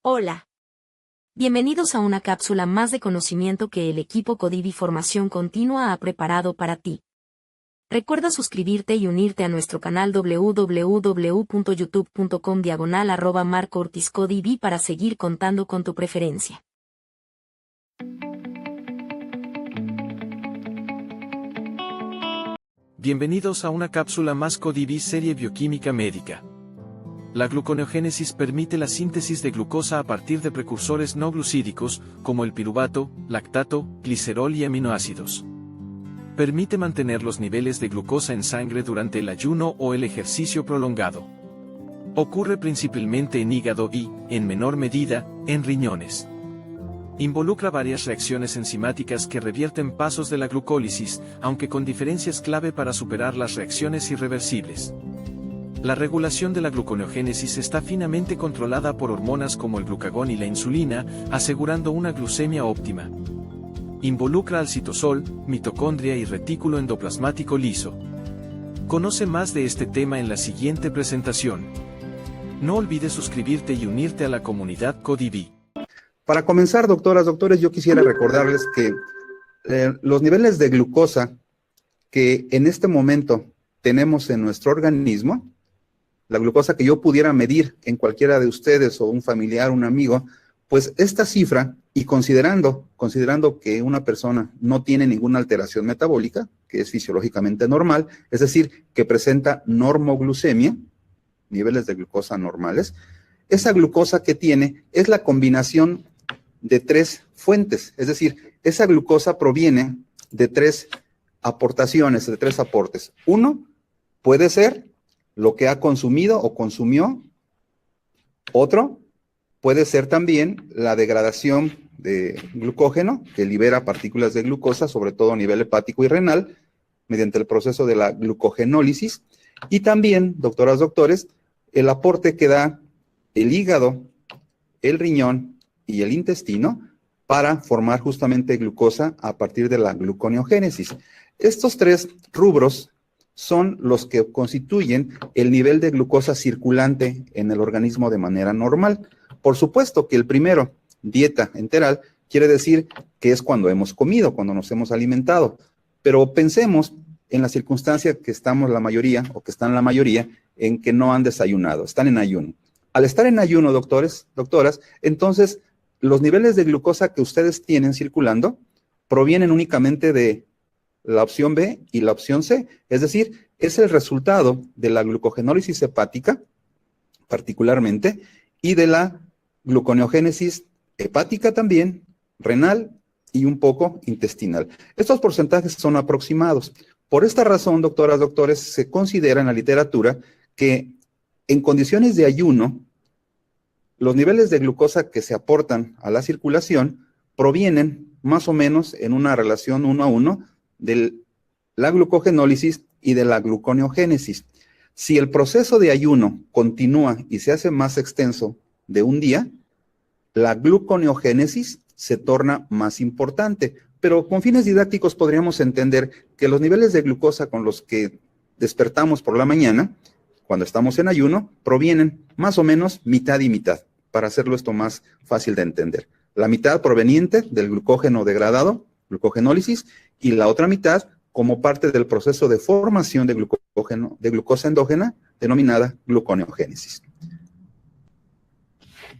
Hola. Bienvenidos a una cápsula más de conocimiento que el equipo Codivi Formación Continua ha preparado para ti. Recuerda suscribirte y unirte a nuestro canal www.youtube.com/MarcoOrtizCodivi para seguir contando con tu preferencia. Bienvenidos a una cápsula más Codivi serie bioquímica médica. La gluconeogénesis permite la síntesis de glucosa a partir de precursores no glucídicos, como el piruvato, lactato, glicerol y aminoácidos. Permite mantener los niveles de glucosa en sangre durante el ayuno o el ejercicio prolongado. Ocurre principalmente en hígado y, en menor medida, en riñones. Involucra varias reacciones enzimáticas que revierten pasos de la glucólisis, aunque con diferencias clave para superar las reacciones irreversibles. La regulación de la gluconeogénesis está finamente controlada por hormonas como el glucagón y la insulina, asegurando una glucemia óptima. Involucra al citosol, mitocondria y retículo endoplasmático liso. Conoce más de este tema en la siguiente presentación. No olvides suscribirte y unirte a la comunidad Codivi. Para comenzar, doctoras, doctores, yo quisiera recordarles que los niveles de glucosa que en este momento tenemos en nuestro organismo, la glucosa que yo pudiera medir en cualquiera de ustedes o un familiar, un amigo, pues esta cifra, y considerando que una persona no tiene ninguna alteración metabólica, que es fisiológicamente normal, es decir, que presenta normoglucemia, niveles de glucosa normales, esa glucosa que tiene es la combinación de tres fuentes, es decir, esa glucosa proviene de tres aportaciones, de tres aportes. Uno puede ser lo que ha consumido o consumió. Otro puede ser también la degradación de glucógeno, que libera partículas de glucosa, sobre todo a nivel hepático y renal, mediante el proceso de la glucogenólisis. Y también, doctoras, doctores, el aporte que da el hígado, el riñón y el intestino para formar justamente glucosa a partir de la gluconeogénesis. Estos tres rubros son los que constituyen el nivel de glucosa circulante en el organismo de manera normal. Por supuesto que el primero, dieta enteral, quiere decir que es cuando hemos comido, cuando nos hemos alimentado. Pero pensemos en la circunstancia que estamos la mayoría, o que están la mayoría, en que no han desayunado, están en ayuno. Al estar en ayuno, doctores, doctoras, entonces los niveles de glucosa que ustedes tienen circulando provienen únicamente de la opción B y la opción C, es decir, es el resultado de la glucogenólisis hepática, particularmente, y de la gluconeogénesis hepática también, renal y un poco intestinal. Estos porcentajes son aproximados. Por esta razón, doctoras, doctores, se considera en la literatura que en condiciones de ayuno, los niveles de glucosa que se aportan a la circulación provienen más o menos en una relación 1:1 de la glucogenólisis y de la gluconeogénesis. Si el proceso de ayuno continúa y se hace más extenso de un día, la gluconeogénesis se torna más importante. Pero con fines didácticos podríamos entender que los niveles de glucosa con los que despertamos por la mañana, cuando estamos en ayuno, provienen más o menos mitad y mitad, para hacerlo esto más fácil de entender. La mitad proveniente del glucógeno degradado, glucogenólisis, y la otra mitad como parte del proceso de formación de glucógeno, de glucosa endógena, denominada gluconeogénesis.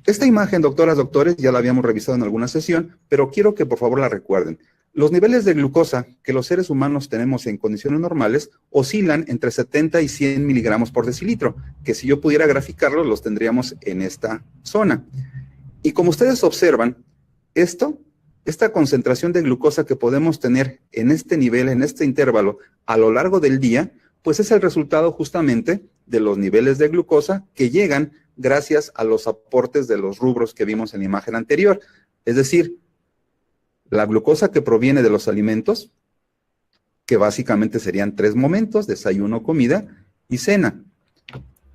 Esta imagen, doctoras, doctores, ya la habíamos revisado en alguna sesión, pero quiero que por favor la recuerden. Los niveles de glucosa que los seres humanos tenemos en condiciones normales oscilan entre 70 y 100 miligramos por decilitro, que si yo pudiera graficarlos, los tendríamos en esta zona. Y como ustedes observan, esta concentración de glucosa que podemos tener en este nivel, en este intervalo, a lo largo del día, pues es el resultado justamente de los niveles de glucosa que llegan gracias a los aportes de los rubros que vimos en la imagen anterior. Es decir, la glucosa que proviene de los alimentos, que básicamente serían tres momentos: desayuno, comida y cena.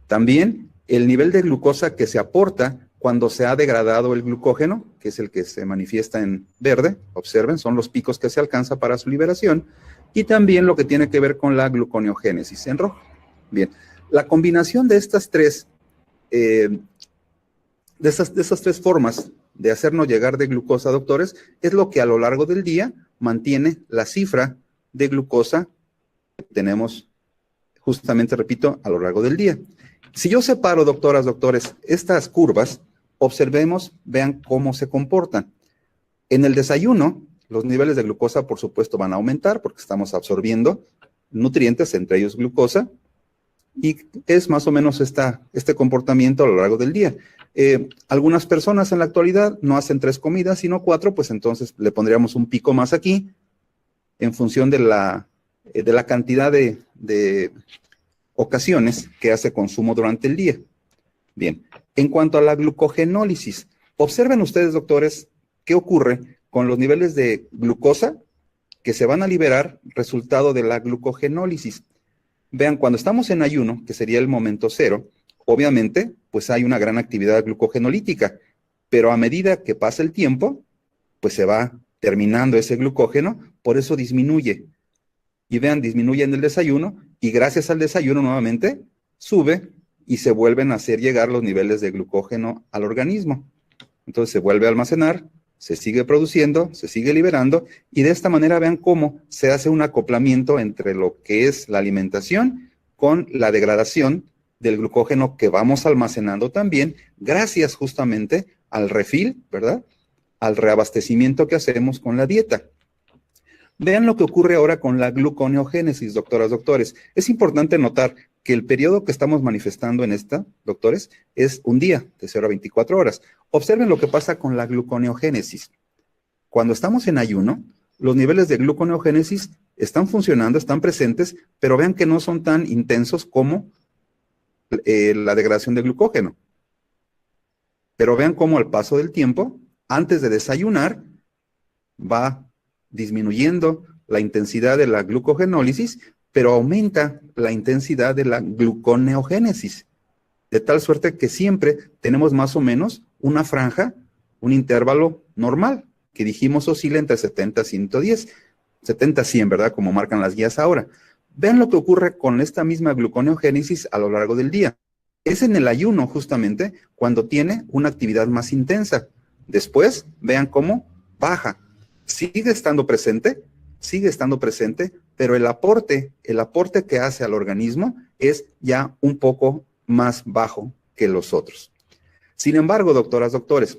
También el nivel de glucosa que se aporta cuando se ha degradado el glucógeno, que es el que se manifiesta en verde, observen, son los picos que se alcanza para su liberación, y también lo que tiene que ver con la gluconeogénesis en rojo. Bien, la combinación de estas tres de esas tres formas de hacernos llegar de glucosa, doctores, es lo que a lo largo del día mantiene la cifra de glucosa que tenemos, justamente, repito, a lo largo del día. Si yo separo, doctoras, doctores, estas curvas, observemos, vean cómo se comportan. En el desayuno, los niveles de glucosa, por supuesto, van a aumentar porque estamos absorbiendo nutrientes, entre ellos glucosa, y es más o menos este comportamiento a lo largo del día. Algunas personas en la actualidad no hacen 3 comidas, sino 4, pues entonces le pondríamos un pico más aquí, en función de la cantidad de ocasiones que hace consumo durante el día. Bien, en cuanto a la glucogenólisis, observen ustedes, doctores, qué ocurre con los niveles de glucosa que se van a liberar resultado de la glucogenólisis. Vean, cuando estamos en ayuno, que sería el momento cero, obviamente, pues hay una gran actividad glucogenolítica, pero a medida que pasa el tiempo, pues se va terminando ese glucógeno, por eso disminuye. Y vean, disminuye en el desayuno, y gracias al desayuno nuevamente sube y se vuelven a hacer llegar los niveles de glucógeno al organismo. Entonces se vuelve a almacenar, se sigue produciendo, se sigue liberando, y de esta manera vean cómo se hace un acoplamiento entre lo que es la alimentación con la degradación del glucógeno que vamos almacenando también, gracias justamente al refill, ¿verdad? Al reabastecimiento que hacemos con la dieta. Vean lo que ocurre ahora con la gluconeogénesis, doctoras, doctores. Es importante notar que el periodo que estamos manifestando en esta, doctores, es un día, de 0 a 24 horas. Observen lo que pasa con la gluconeogénesis. Cuando estamos en ayuno, los niveles de gluconeogénesis están funcionando, están presentes, pero vean que no son tan intensos como la degradación de glucógeno. Pero vean cómo al paso del tiempo, antes de desayunar, va disminuyendo la intensidad de la glucogenólisis, pero aumenta la intensidad de la gluconeogénesis, de tal suerte que siempre tenemos más o menos una franja, un intervalo normal, que dijimos oscila entre 70 a 110, 70 a 100, ¿verdad? Como marcan las guías ahora. Vean lo que ocurre con esta misma gluconeogénesis a lo largo del día. Es en el ayuno, justamente, cuando tiene una actividad más intensa. Después, vean cómo baja. Sigue estando presente, pero el aporte que hace al organismo es ya un poco más bajo que los otros. Sin embargo, doctoras, doctores,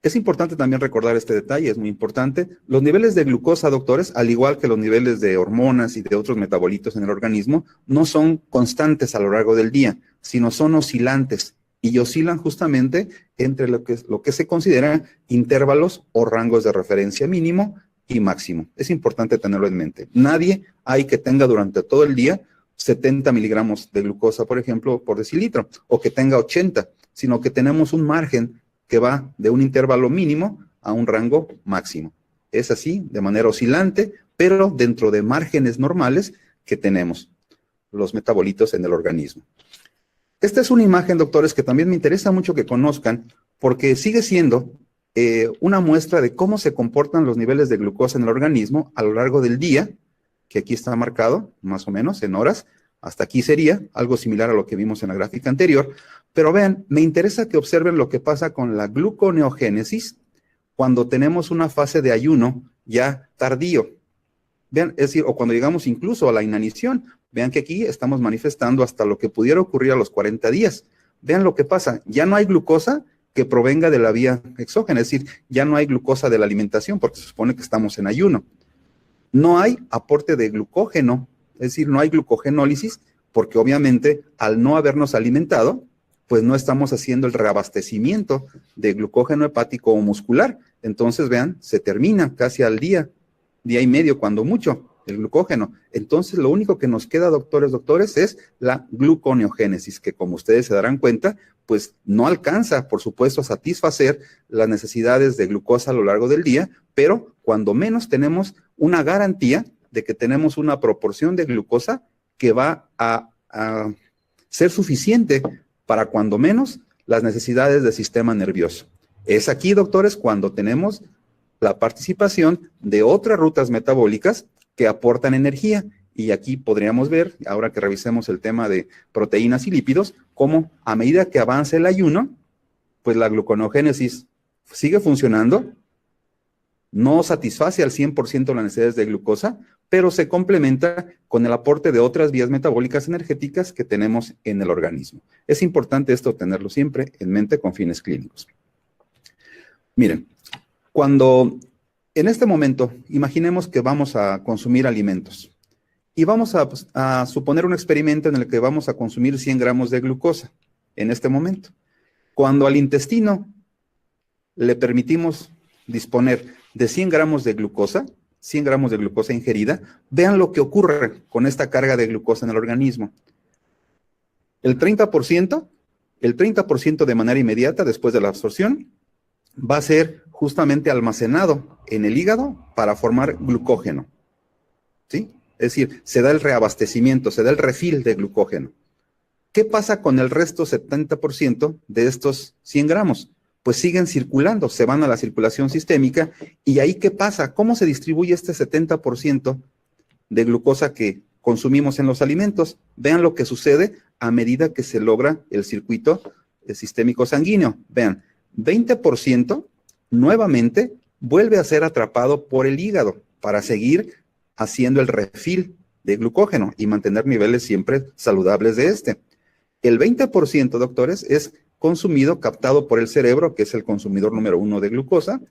es importante también recordar este detalle, es muy importante. Los niveles de glucosa, doctores, al igual que los niveles de hormonas y de otros metabolitos en el organismo, no son constantes a lo largo del día, sino son oscilantes. Y oscilan justamente entre lo que se consideran intervalos o rangos de referencia mínimo y máximo. Es importante tenerlo en mente. Nadie hay que tenga durante todo el día 70 miligramos de glucosa, por ejemplo, por decilitro, o que tenga 80, sino que tenemos un margen que va de un intervalo mínimo a un rango máximo. Es así, de manera oscilante, pero dentro de márgenes normales que tenemos los metabolitos en el organismo. Esta es una imagen, doctores, que también me interesa mucho que conozcan, porque sigue siendo una muestra de cómo se comportan los niveles de glucosa en el organismo a lo largo del día, que aquí está marcado, más o menos, en horas. Hasta aquí sería algo similar a lo que vimos en la gráfica anterior. Pero vean, me interesa que observen lo que pasa con la gluconeogénesis cuando tenemos una fase de ayuno ya tardío. Vean, es decir, o cuando llegamos incluso a la inanición. Vean que aquí estamos manifestando hasta lo que pudiera ocurrir a los 40 días. Vean lo que pasa. Ya no hay glucosa que provenga de la vía exógena, es decir, ya no hay glucosa de la alimentación porque se supone que estamos en ayuno. No hay aporte de glucógeno, es decir, no hay glucogenólisis porque obviamente al no habernos alimentado, pues no estamos haciendo el reabastecimiento de glucógeno hepático o muscular. Entonces, vean, se termina casi al día y medio, cuando mucho, el glucógeno. Entonces, lo único que nos queda, doctores, es la gluconeogénesis, que como ustedes se darán cuenta, pues no alcanza, por supuesto, a satisfacer las necesidades de glucosa a lo largo del día, pero cuando menos tenemos una garantía de que tenemos una proporción de glucosa que va a ser suficiente para cuando menos las necesidades del sistema nervioso. Es aquí, doctores, cuando tenemos la participación de otras rutas metabólicas que aportan energía, Y aquí podríamos ver, ahora que revisemos el tema de proteínas y lípidos, cómo a medida que avanza el ayuno, pues la gluconeogénesis sigue funcionando, no satisface al 100% las necesidades de glucosa, pero se complementa con el aporte de otras vías metabólicas energéticas que tenemos en el organismo. Es importante esto tenerlo siempre en mente con fines clínicos. Miren, cuando en este momento imaginemos que vamos a consumir alimentos y vamos a suponer un experimento en el que vamos a consumir 100 gramos de glucosa en este momento. Cuando al intestino le permitimos disponer de 100 gramos de glucosa, 100 gramos de glucosa ingerida, vean lo que ocurre con esta carga de glucosa en el organismo. El 30% de manera inmediata después de la absorción va a ser justamente almacenado en el hígado para formar glucógeno, ¿sí? Es decir, se da el reabastecimiento, se da el refill de glucógeno. ¿Qué pasa con el resto 70% de estos 100 gramos? Pues siguen circulando, se van a la circulación sistémica. ¿Y ahí qué pasa? ¿Cómo se distribuye este 70% de glucosa que consumimos en los alimentos? Vean lo que sucede a medida que se logra el circuito sistémico sanguíneo. Vean, 20% nuevamente vuelve a ser atrapado por el hígado para seguir haciendo el refill de glucógeno y mantener niveles siempre saludables de este. El 20%, doctores, es consumido, captado por el cerebro, que es el consumidor número 1 de glucosa.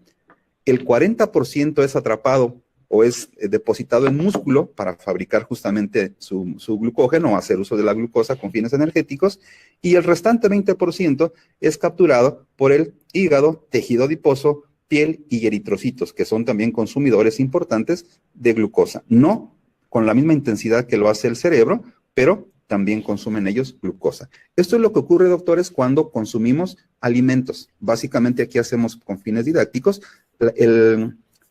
El 40% es atrapado o es depositado en músculo para fabricar justamente su glucógeno o hacer uso de la glucosa con fines energéticos. Y el restante 20% es capturado por el hígado, tejido adiposo, piel y eritrocitos, que son también consumidores importantes de glucosa. No con la misma intensidad que lo hace el cerebro, pero también consumen ellos glucosa. Esto es lo que ocurre, doctores, cuando consumimos alimentos. Básicamente aquí hacemos con fines didácticos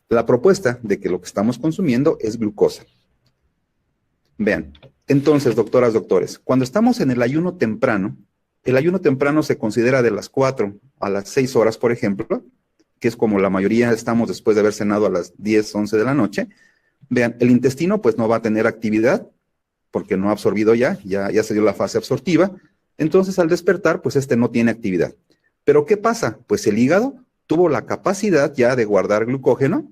la propuesta de que lo que estamos consumiendo es glucosa. Vean, entonces, doctoras, doctores, cuando estamos en el ayuno temprano se considera de las 4 a las 6 horas, por ejemplo, que es como la mayoría estamos después de haber cenado a las 10, 11 de la noche. Vean, el intestino pues no va a tener actividad, porque no ha absorbido ya se dio la fase absortiva. Entonces, al despertar, pues este no tiene actividad. ¿Pero qué pasa? Pues el hígado tuvo la capacidad ya de guardar glucógeno,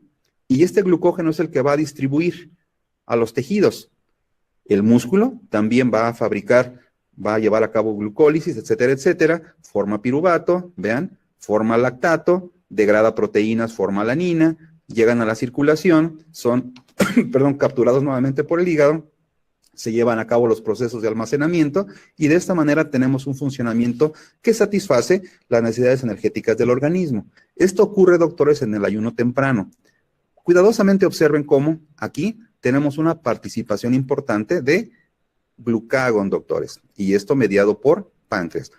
y este glucógeno es el que va a distribuir a los tejidos. El músculo también va a fabricar, va a llevar a cabo glucólisis, etcétera, etcétera, forma piruvato, vean, forma lactato, degrada proteínas, forma alanina, llegan a la circulación, son, capturados nuevamente por el hígado, se llevan a cabo los procesos de almacenamiento y de esta manera tenemos un funcionamiento que satisface las necesidades energéticas del organismo. Esto ocurre, doctores, en el ayuno temprano. Cuidadosamente observen cómo aquí tenemos una participación importante de glucagón, doctores, y esto mediado por páncreas.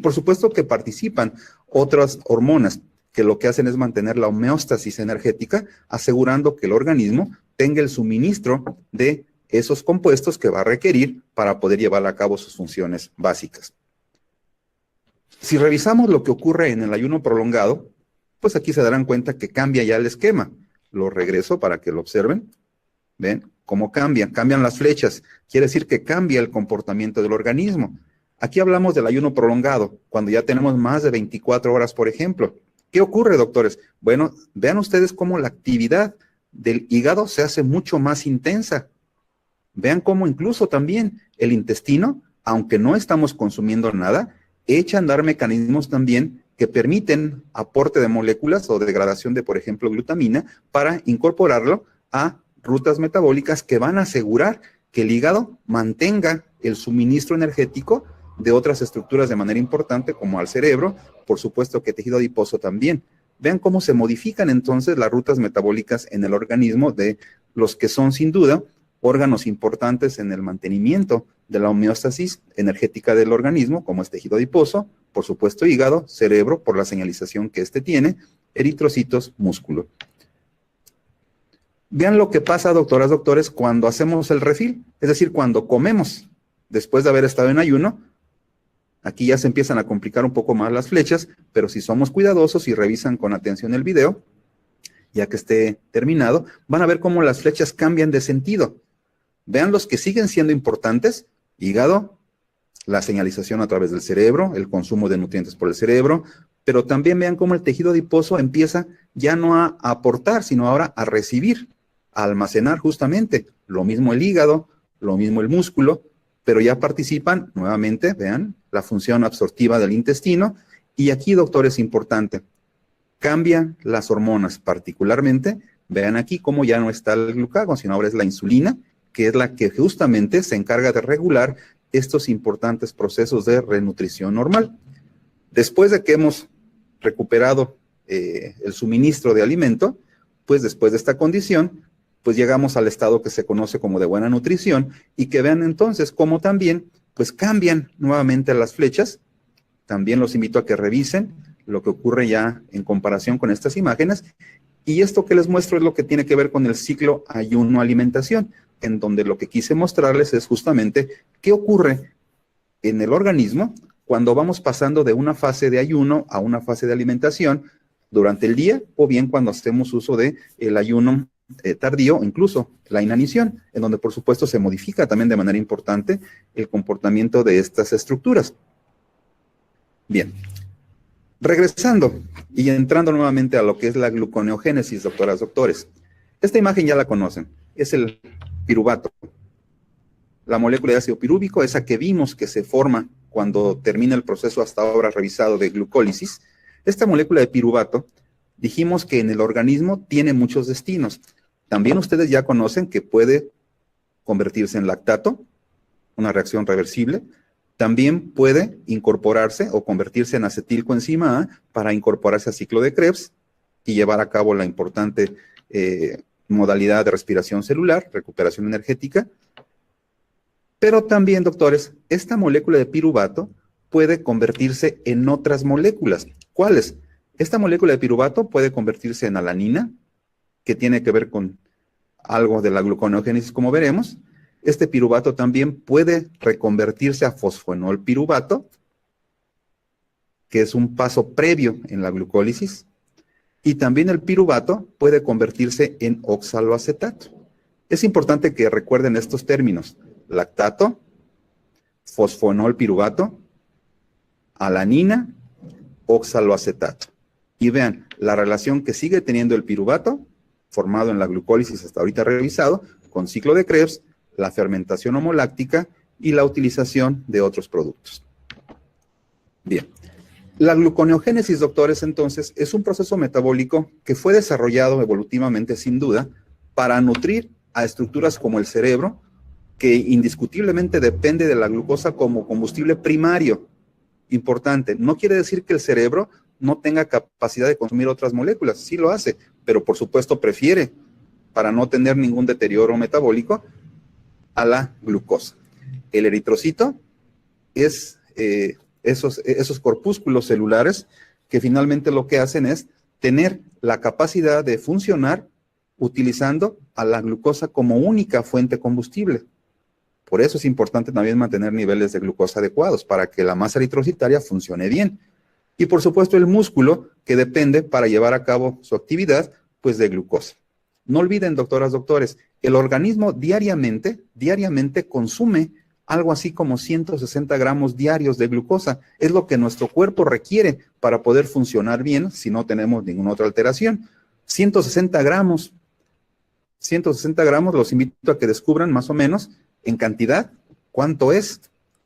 Por supuesto que participan otras hormonas que lo que hacen es mantener la homeostasis energética, asegurando que el organismo tenga el suministro de esos compuestos que va a requerir para poder llevar a cabo sus funciones básicas. Si revisamos lo que ocurre en el ayuno prolongado, pues aquí se darán cuenta que cambia ya el esquema. Lo regreso para que lo observen. ¿Ven cómo cambian? Cambian las flechas. Quiere decir que cambia el comportamiento del organismo. Aquí hablamos del ayuno prolongado, cuando ya tenemos más de 24 horas, por ejemplo. ¿Qué ocurre, doctores? Bueno, vean ustedes cómo la actividad del hígado se hace mucho más intensa. Vean cómo incluso también el intestino, aunque no estamos consumiendo nada, echa a andar mecanismos también que permiten aporte de moléculas o degradación de, por ejemplo, glutamina, para incorporarlo a rutas metabólicas que van a asegurar que el hígado mantenga el suministro energético de otras estructuras de manera importante, como al cerebro, por supuesto que tejido adiposo también. Vean cómo se modifican entonces las rutas metabólicas en el organismo de los que son sin duda órganos importantes en el mantenimiento de la homeostasis energética del organismo, como es tejido adiposo, por supuesto hígado, cerebro, por la señalización que éste tiene, eritrocitos, músculo. Vean lo que pasa, doctoras, doctores, cuando hacemos el refill, es decir, cuando comemos después de haber estado en ayuno. Aquí ya se empiezan a complicar un poco más las flechas, pero si somos cuidadosos y revisan con atención el video, ya que esté terminado, van a ver cómo las flechas cambian de sentido. Vean los que siguen siendo importantes: hígado, la señalización a través del cerebro, el consumo de nutrientes por el cerebro, pero también vean cómo el tejido adiposo empieza ya no a aportar, sino ahora a recibir, a almacenar justamente. Lo mismo el hígado, lo mismo el músculo, pero ya participan nuevamente, vean, la función absortiva del intestino. Y aquí, doctor, es importante, cambian las hormonas, particularmente, vean aquí cómo ya no está el glucagón, sino ahora es la insulina, que es la que justamente se encarga de regular estos importantes procesos de renutrición normal. Después de que hemos recuperado el suministro de alimento, pues después de esta condición, pues llegamos al estado que se conoce como de buena nutrición, y que vean entonces cómo también pues cambian nuevamente las flechas. También los invito a que revisen lo que ocurre ya en comparación con estas imágenes, y esto que les muestro es lo que tiene que ver con el ciclo ayuno-alimentación, en donde lo que quise mostrarles es justamente qué ocurre en el organismo cuando vamos pasando de una fase de ayuno a una fase de alimentación durante el día, o bien cuando hacemos uso de el ayuno tardío, incluso la inanición, en donde por supuesto se modifica también de manera importante el comportamiento de estas estructuras. Bien, regresando y entrando nuevamente a lo que es la gluconeogénesis, doctoras, doctores. Esta imagen ya la conocen, es el piruvato. La molécula de ácido pirúvico, esa que vimos que se forma cuando termina el proceso hasta ahora revisado de glucólisis. Esta molécula de piruvato, dijimos que en el organismo tiene muchos destinos. También ustedes ya conocen que puede convertirse en lactato, una reacción reversible. También puede incorporarse o convertirse en acetilcoenzima A para incorporarse al ciclo de Krebs y llevar a cabo la importante modalidad de respiración celular, recuperación energética. Pero también, doctores, esta molécula de piruvato puede convertirse en otras moléculas. ¿Cuáles? Esta molécula de piruvato puede convertirse en alanina, que tiene que ver con algo de la gluconeogénesis, como veremos. Este piruvato también puede reconvertirse a fosfoenol piruvato, que es un paso previo en la glucólisis. Y también el piruvato puede convertirse en oxaloacetato. Es importante que recuerden estos términos: lactato, fosfoenol piruvato, alanina, oxaloacetato. Y vean la relación que sigue teniendo el piruvato, formado en la glucólisis hasta ahorita revisado, con ciclo de Krebs, la fermentación homoláctica y la utilización de otros productos. Bien, la gluconeogénesis, doctores, entonces, es un proceso metabólico que fue desarrollado evolutivamente, sin duda, para nutrir a estructuras como el cerebro, que indiscutiblemente depende de la glucosa como combustible primario. Importante, no quiere decir que el cerebro no tenga capacidad de consumir otras moléculas, sí lo hace, pero por supuesto prefiere, para no tener ningún deterioro metabólico, a la glucosa. El eritrocito es esos corpúsculos celulares que finalmente lo que hacen es tener la capacidad de funcionar utilizando a la glucosa como única fuente combustible. Por eso es importante también mantener niveles de glucosa adecuados para que la masa eritrocitaria funcione bien. Y por supuesto el músculo, que depende para llevar a cabo su actividad, pues de glucosa. No olviden, doctoras, doctores, el organismo diariamente consume algo así como 160 gramos diarios de glucosa. Es lo que nuestro cuerpo requiere para poder funcionar bien si no tenemos ninguna otra alteración. 160 gramos. 160 gramos, los invito a que descubran más o menos en cantidad cuánto es.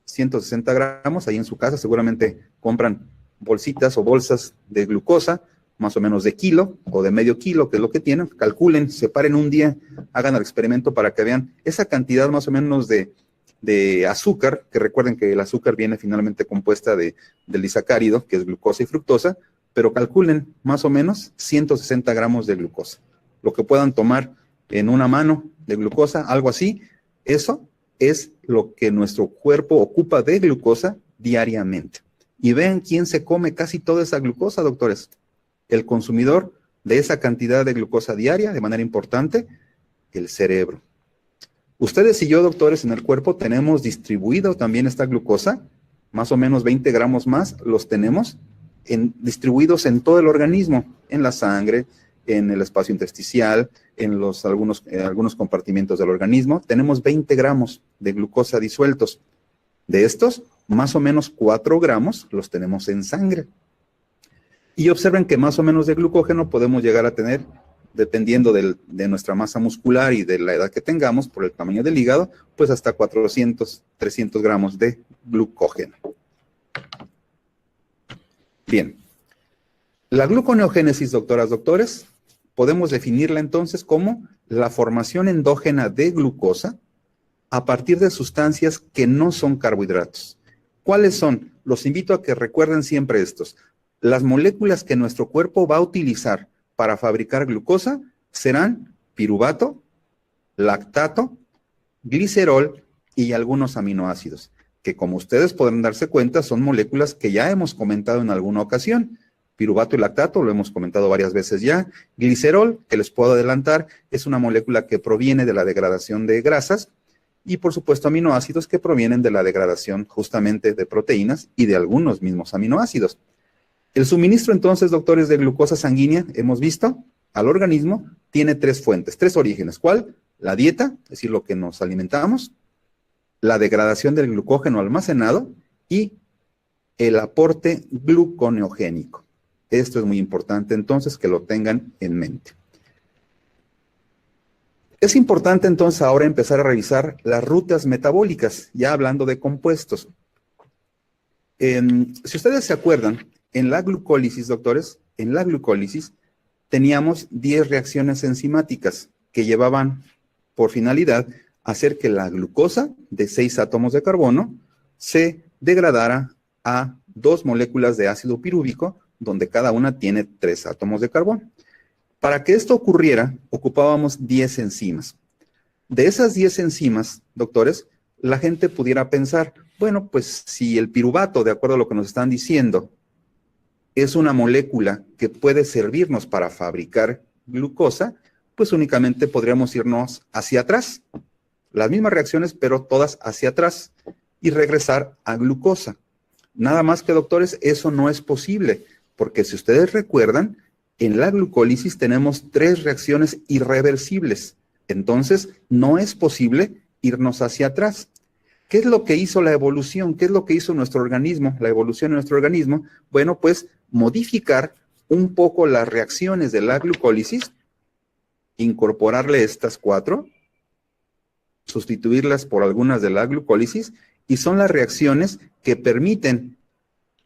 160 gramos, ahí en su casa seguramente compran bolsitas o bolsas de glucosa, más o menos de kilo o de medio kilo, que es lo que tienen. Calculen, separen un día, hagan el experimento para que vean esa cantidad más o menos de azúcar, que recuerden que el azúcar viene finalmente compuesta del disacárido, que es glucosa y fructosa, pero calculen más o menos 160 gramos de glucosa. Lo que puedan tomar en una mano de glucosa, algo así, eso es lo que nuestro cuerpo ocupa de glucosa diariamente. Y vean quién se come casi toda esa glucosa, doctores. El consumidor de esa cantidad de glucosa diaria, de manera importante, el cerebro. Ustedes y yo, doctores, en el cuerpo tenemos distribuido también esta glucosa, más o menos 20 gramos más los tenemos distribuidos en todo el organismo, en la sangre, en el espacio intersticial, en algunos compartimientos del organismo. Tenemos 20 gramos de glucosa disueltos. De estos, más o menos 4 gramos los tenemos en sangre. Y observen que más o menos de glucógeno podemos llegar a tener, dependiendo de nuestra masa muscular y de la edad que tengamos, por el tamaño del hígado, pues hasta 400, 300 gramos de glucógeno. Bien, la gluconeogénesis, doctoras, doctores, podemos definirla entonces como la formación endógena de glucosa a partir de sustancias que no son carbohidratos. ¿Cuáles son? Los invito a que recuerden siempre estos. Las moléculas que nuestro cuerpo va a utilizar para fabricar glucosa serán piruvato, lactato, glicerol y algunos aminoácidos, que como ustedes podrán darse cuenta son moléculas que ya hemos comentado en alguna ocasión. Piruvato y lactato lo hemos comentado varias veces ya. Glicerol, que les puedo adelantar, es una molécula que proviene de la degradación de grasas, y por supuesto aminoácidos que provienen de la degradación justamente de proteínas y de algunos mismos aminoácidos. El suministro entonces, doctores, de glucosa sanguínea, hemos visto, al organismo tiene 3 fuentes, 3 orígenes. ¿Cuál? La dieta, es decir, lo que nos alimentamos, la degradación del glucógeno almacenado y el aporte gluconeogénico. Esto es muy importante entonces que lo tengan en mente. Es importante entonces ahora empezar a revisar las rutas metabólicas, ya hablando de compuestos. Si ustedes se acuerdan, en la glucólisis, doctores, en la glucólisis teníamos 10 reacciones enzimáticas que llevaban por finalidad hacer que la glucosa de 6 átomos de carbono se degradara a 2 moléculas de ácido pirúvico, donde cada una tiene 3 átomos de carbono. Para que esto ocurriera, ocupábamos 10 enzimas. De esas 10 enzimas, doctores, la gente pudiera pensar, bueno, pues si el piruvato, de acuerdo a lo que nos están diciendo, es una molécula que puede servirnos para fabricar glucosa, pues únicamente podríamos irnos hacia atrás. Las mismas reacciones, pero todas hacia atrás, y regresar a glucosa. Nada más que, doctores, eso no es posible, porque si ustedes recuerdan, en la glucólisis tenemos 3 reacciones irreversibles. Entonces, no es posible irnos hacia atrás. ¿Qué es lo que hizo la evolución? ¿Qué es lo que hizo nuestro organismo, la evolución de nuestro organismo? Bueno, pues modificar un poco las reacciones de la glucólisis, incorporarle estas 4, sustituirlas por algunas de la glucólisis, y son las reacciones que permiten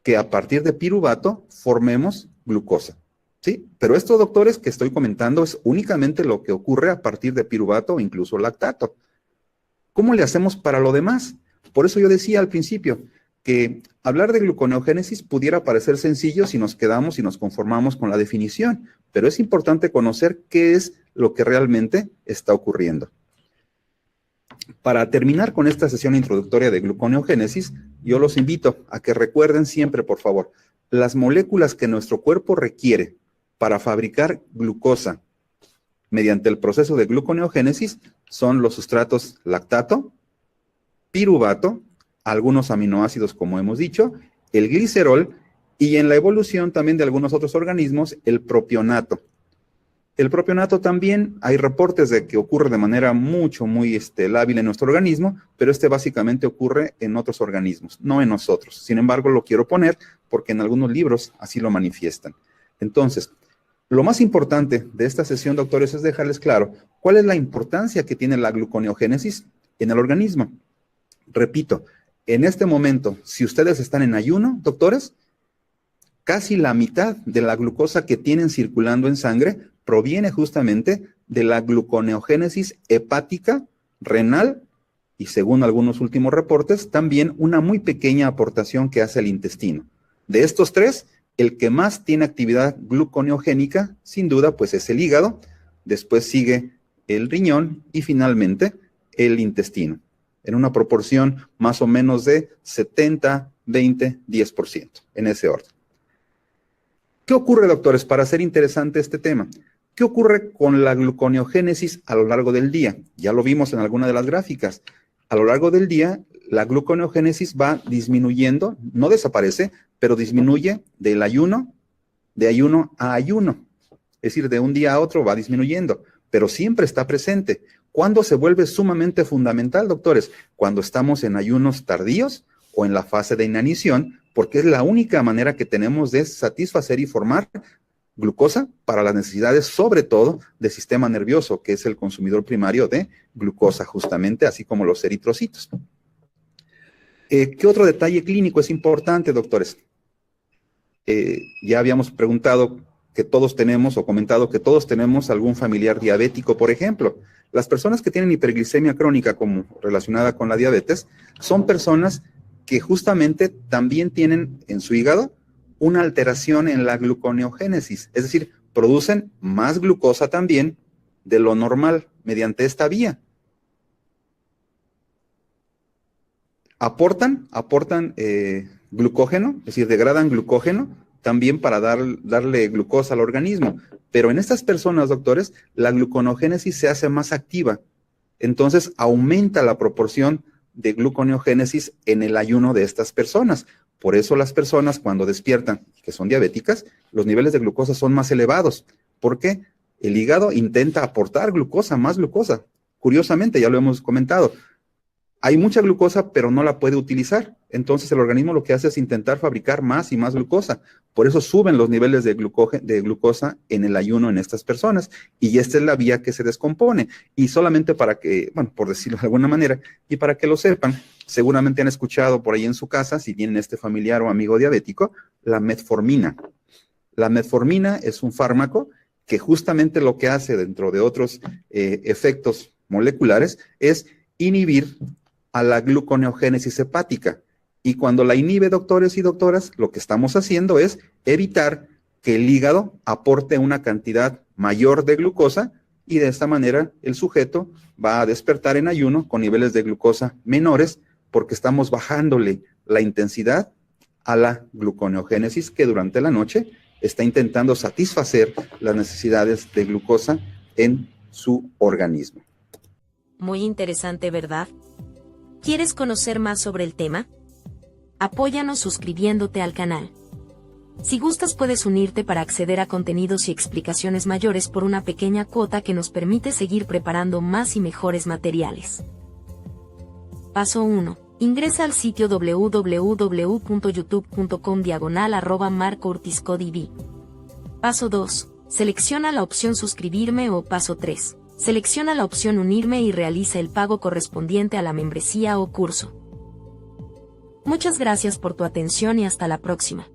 que a partir de piruvato formemos glucosa. ¿Sí? Pero esto, doctores, que estoy comentando es únicamente lo que ocurre a partir de piruvato o incluso lactato. ¿Cómo le hacemos para lo demás? Por eso yo decía al principio que hablar de gluconeogénesis pudiera parecer sencillo si nos quedamos y nos conformamos con la definición, pero es importante conocer qué es lo que realmente está ocurriendo. Para terminar con esta sesión introductoria de gluconeogénesis, yo los invito a que recuerden siempre, por favor, las moléculas que nuestro cuerpo requiere para fabricar glucosa mediante el proceso de gluconeogénesis son los sustratos lactato, piruvato, algunos aminoácidos como hemos dicho, el glicerol y en la evolución también de algunos otros organismos, el propionato. El propionato también hay reportes de que ocurre de manera muy lábil en nuestro organismo, pero básicamente ocurre en otros organismos, no en nosotros. Sin embargo, lo quiero poner porque en algunos libros así lo manifiestan. Entonces, lo más importante de esta sesión, doctores, es dejarles claro cuál es la importancia que tiene la gluconeogénesis en el organismo. Repito, en este momento, si ustedes están en ayuno, doctores, casi la mitad de la glucosa que tienen circulando en sangre proviene justamente de la gluconeogénesis hepática, renal y, según algunos últimos reportes, también una muy pequeña aportación que hace el intestino. De estos 3, el que más tiene actividad gluconeogénica, sin duda, pues es el hígado, después sigue el riñón y finalmente el intestino, en una proporción más o menos de 70, 20, 10%, en ese orden. ¿Qué ocurre, doctores, para hacer interesante este tema? ¿Qué ocurre con la gluconeogénesis a lo largo del día? Ya lo vimos en alguna de las gráficas. A lo largo del día, la gluconeogénesis va disminuyendo, no desaparece, pero disminuye de ayuno a ayuno. Es decir, de un día a otro va disminuyendo, pero siempre está presente. ¿Cuándo se vuelve sumamente fundamental, doctores? Cuando estamos en ayunos tardíos o en la fase de inanición, porque es la única manera que tenemos de satisfacer y formar glucosa para las necesidades, sobre todo, del sistema nervioso, que es el consumidor primario de glucosa, justamente, así como los eritrocitos. ¿Qué otro detalle clínico es importante, doctores? Ya habíamos preguntado que todos tenemos, o comentado que todos tenemos algún familiar diabético, por ejemplo. Las personas que tienen hiperglicemia crónica, como relacionada con la diabetes, son personas que justamente también tienen en su hígado una alteración en la gluconeogénesis, es decir, producen más glucosa también de lo normal mediante esta vía. Aportan glucógeno, es decir, degradan glucógeno también para darle glucosa al organismo. Pero en estas personas, doctores, la gluconeogénesis se hace más activa. Entonces aumenta la proporción de gluconeogénesis en el ayuno de estas personas. Por eso las personas cuando despiertan, que son diabéticas, los niveles de glucosa son más elevados. ¿Por qué? El hígado intenta aportar glucosa, más glucosa. Curiosamente, ya lo hemos comentado, hay mucha glucosa, pero no la puede utilizar. Entonces el organismo lo que hace es intentar fabricar más y más glucosa. Por eso suben los niveles de glucosa en el ayuno en estas personas. Y esta es la vía que se descompone. Y solamente para que, bueno, por decirlo de alguna manera, y para que lo sepan, seguramente han escuchado por ahí en su casa, si tienen este familiar o amigo diabético, la metformina. La metformina es un fármaco que justamente lo que hace, dentro de otros efectos moleculares, es inhibir a la gluconeogénesis hepática. Y cuando la inhibe, doctores y doctoras, lo que estamos haciendo es evitar que el hígado aporte una cantidad mayor de glucosa y de esta manera el sujeto va a despertar en ayuno con niveles de glucosa menores porque estamos bajándole la intensidad a la gluconeogénesis que durante la noche está intentando satisfacer las necesidades de glucosa en su organismo. Muy interesante, ¿verdad? ¿Quieres conocer más sobre el tema? Apóyanos suscribiéndote al canal. Si gustas puedes unirte para acceder a contenidos y explicaciones mayores por una pequeña cuota que nos permite seguir preparando más y mejores materiales. Paso 1. Ingresa al sitio www.youtube.com/marcoortizcodv. Paso 2. Selecciona la opción suscribirme o paso 3. Selecciona la opción unirme y realiza el pago correspondiente a la membresía o curso. Muchas gracias por tu atención y hasta la próxima.